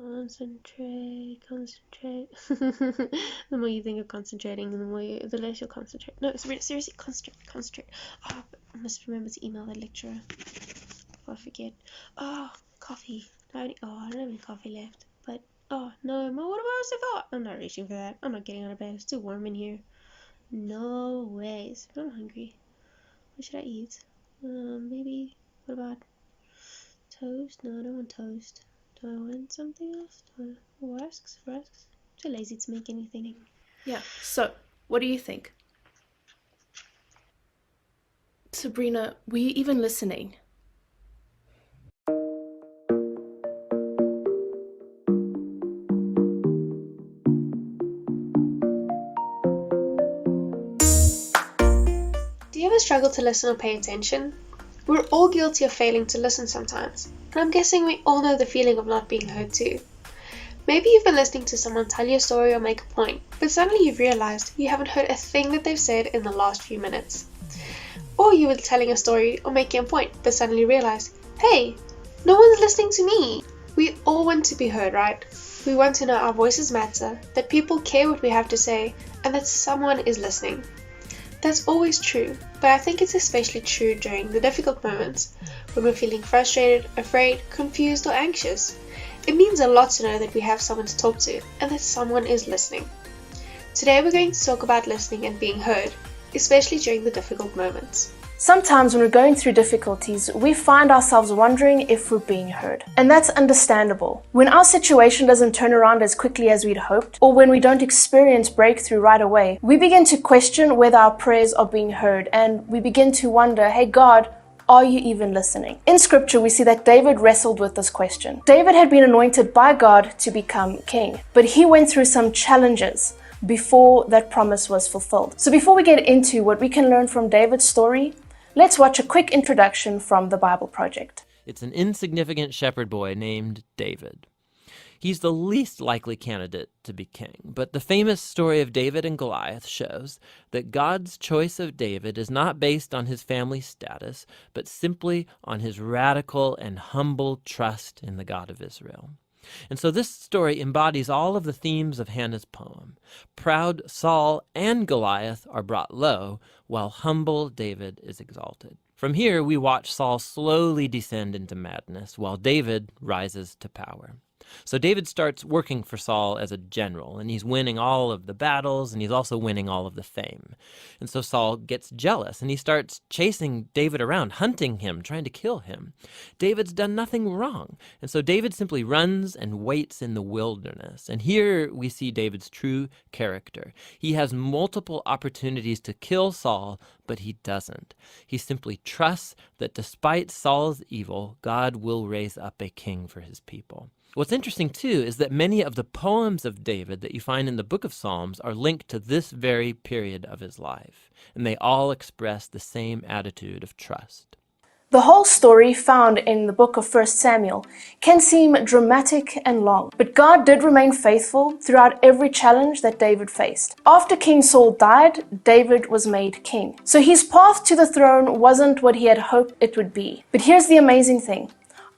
Concentrate. The more you think of concentrating, the less you'll concentrate. No, seriously, concentrate. Oh, I must remember to email that lecturer before I forget. Oh, coffee. I don't have any coffee left. But, oh, no, what have I also got? I'm not reaching for that. I'm not getting out of bed. It's too warm in here. No ways. I'm hungry. What should I eat? Maybe, what about toast? No, I don't want toast. Do I want something else? Rusks? Too lazy to make anything. Yeah, so, what do you think? Sabrina, were you even listening? Do you ever struggle to listen or pay attention? We're all guilty of failing to listen sometimes, and I'm guessing we all know the feeling of not being heard too. Maybe you've been listening to someone tell you a story or make a point, but suddenly you've realized you haven't heard a thing that they've said in the last few minutes. Or you were telling a story or making a point, but suddenly realized, hey, no one's listening to me. We all want to be heard, right? We want to know our voices matter, that people care what we have to say, and that someone is listening. That's always true, but I think it's especially true during the difficult moments, when we're feeling frustrated, afraid, confused, or anxious. It means a lot to know that we have someone to talk to, and that someone is listening. Today we're going to talk about listening and being heard, especially during the difficult moments. Sometimes when we're going through difficulties, we find ourselves wondering if we're being heard. And that's understandable. When our situation doesn't turn around as quickly as we'd hoped, or when we don't experience breakthrough right away, we begin to question whether our prayers are being heard, and we begin to wonder, hey God, are you even listening? In scripture, we see that David wrestled with this question. David had been anointed by God to become king, but he went through some challenges before that promise was fulfilled. So before we get into what we can learn from David's story, let's watch a quick introduction from the Bible Project. It's an insignificant shepherd boy named David. He's the least likely candidate to be king, but the famous story of David and Goliath shows that God's choice of David is not based on his family status, but simply on his radical and humble trust in the God of Israel. And so this story embodies all of the themes of Hannah's poem. Proud Saul and Goliath are brought low, while humble David is exalted. From here, we watch Saul slowly descend into madness, while David rises to power. So David starts working for Saul as a general, and he's winning all of the battles, and he's also winning all of the fame. And so Saul gets jealous, and he starts chasing David around, hunting him, trying to kill him. David's done nothing wrong, and so David simply runs and waits in the wilderness. And here we see David's true character. He has multiple opportunities to kill Saul, but he doesn't. He simply trusts that despite Saul's evil, God will raise up a king for his people. What's interesting, too, is that many of the poems of David that you find in the book of Psalms are linked to this very period of his life, and they all express the same attitude of trust. The whole story found in the book of 1 Samuel can seem dramatic and long, but God did remain faithful throughout every challenge that David faced. After King Saul died, David was made king. So his path to the throne wasn't what he had hoped it would be. But here's the amazing thing.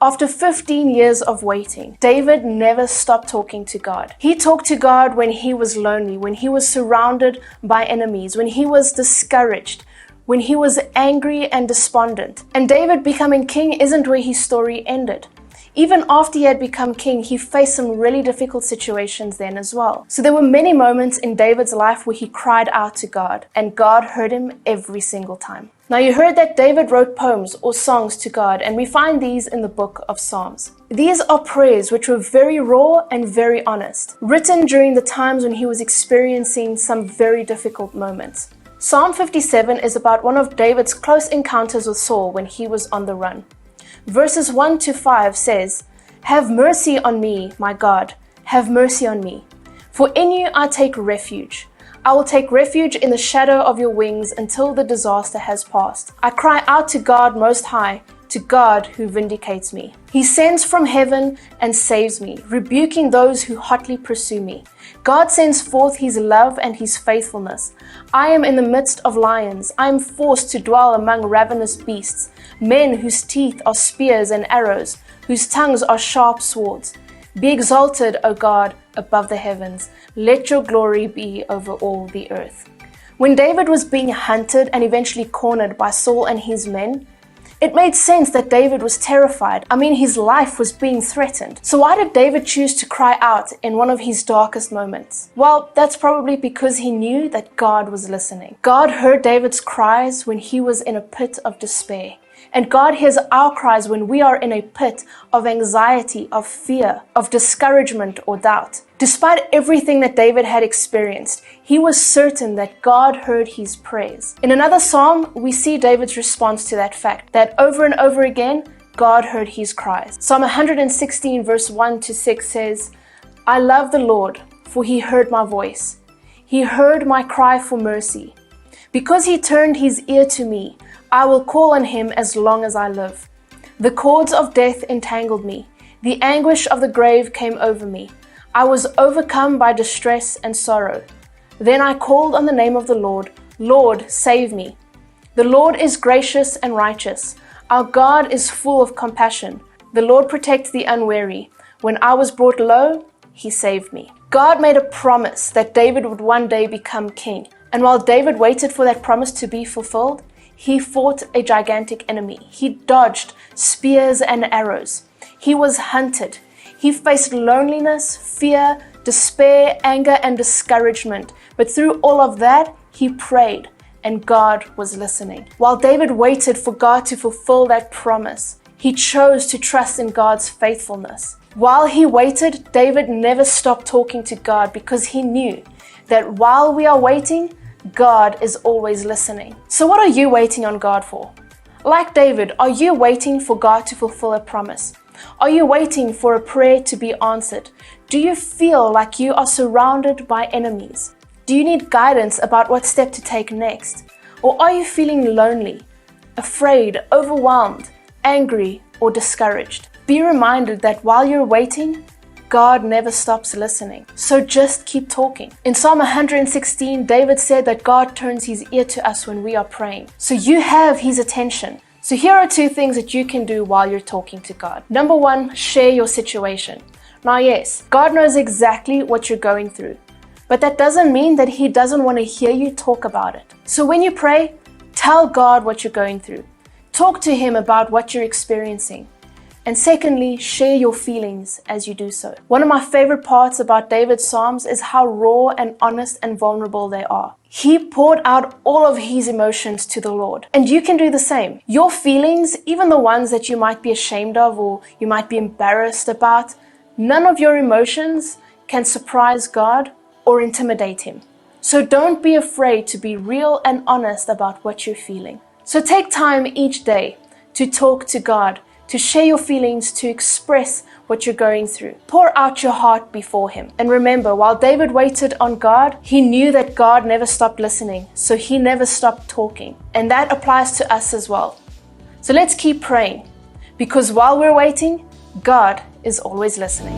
After 15 years of waiting, David never stopped talking to God. He talked to God when he was lonely, when he was surrounded by enemies, when he was discouraged, when he was angry and despondent. And David becoming king isn't where his story ended. Even after he had become king, he faced some really difficult situations then as well. So there were many moments in David's life where he cried out to God, and God heard him every single time. Now you heard that David wrote poems or songs to God, and we find these in the book of Psalms. These are prayers which were very raw and very honest, written during the times when he was experiencing some very difficult moments. Psalm 57 is about one of David's close encounters with Saul when he was on the run. Verses 1 to 5 says, "Have mercy on me, my God, have mercy on me. For in you I take refuge. I will take refuge in the shadow of your wings until the disaster has passed. I cry out to God Most High, to God who vindicates me. He sends from heaven and saves me, rebuking those who hotly pursue me. God sends forth his love and his faithfulness. I am in the midst of lions. I am forced to dwell among ravenous beasts, men whose teeth are spears and arrows, whose tongues are sharp swords. Be exalted, O God, above the heavens. Let your glory be over all the earth. When David was being hunted and eventually cornered by Saul and his men, it made sense that David was terrified. I mean, his life was being threatened. So why did David choose to cry out in one of his darkest moments? Well, that's probably because he knew that God was listening. God heard David's cries when he was in a pit of despair. And God hears our cries when we are in a pit of anxiety, of fear, of discouragement or doubt. Despite everything that David had experienced, he was certain that God heard his prayers. In another psalm, we see David's response to that fact, that over and over again, God heard his cries. Psalm 116 verse 1 to 6 says, I love the Lord, for he heard my voice. He heard my cry for mercy. Because he turned his ear to me, I will call on him as long as I live. The cords of death entangled me. The anguish of the grave came over me. I was overcome by distress and sorrow. Then I called on the name of the Lord. Lord, save me. The Lord is gracious and righteous. Our God is full of compassion. The Lord protects the unwary. When I was brought low, he saved me. God made a promise that David would one day become king. And while David waited for that promise to be fulfilled, he fought a gigantic enemy. He dodged spears and arrows. He was hunted. He faced loneliness, fear, despair, anger, and discouragement. But through all of that, he prayed, and God was listening. While David waited for God to fulfill that promise, he chose to trust in God's faithfulness. While he waited, David never stopped talking to God because he knew that while we are waiting, God is always listening. So what are you waiting on God for? Like David, are you waiting for God to fulfill a promise? Are you waiting for a prayer to be answered? Do you feel like you are surrounded by enemies? Do you need guidance about what step to take next? Or are you feeling lonely, afraid, overwhelmed, angry, or discouraged? Be reminded that while you're waiting, God never stops listening. So just keep talking. In Psalm 116, David said that God turns his ear to us when we are praying. So you have his attention. So here are 2 things that you can do while you're talking to God. Number 1, share your situation. Now yes, God knows exactly what you're going through, but that doesn't mean that he doesn't want to hear you talk about it. So when you pray, tell God what you're going through. Talk to him about what you're experiencing. And secondly, share your feelings as you do so. One of my favorite parts about David's Psalms is how raw and honest and vulnerable they are. He poured out all of his emotions to the Lord. And you can do the same. Your feelings, even the ones that you might be ashamed of or you might be embarrassed about, none of your emotions can surprise God or intimidate him. So don't be afraid to be real and honest about what you're feeling. So take time each day to talk to God, to share your feelings, to express what you're going through. Pour out your heart before him. And remember, while David waited on God, he knew that God never stopped listening, so he never stopped talking. And that applies to us as well. So let's keep praying, because while we're waiting, God is always listening.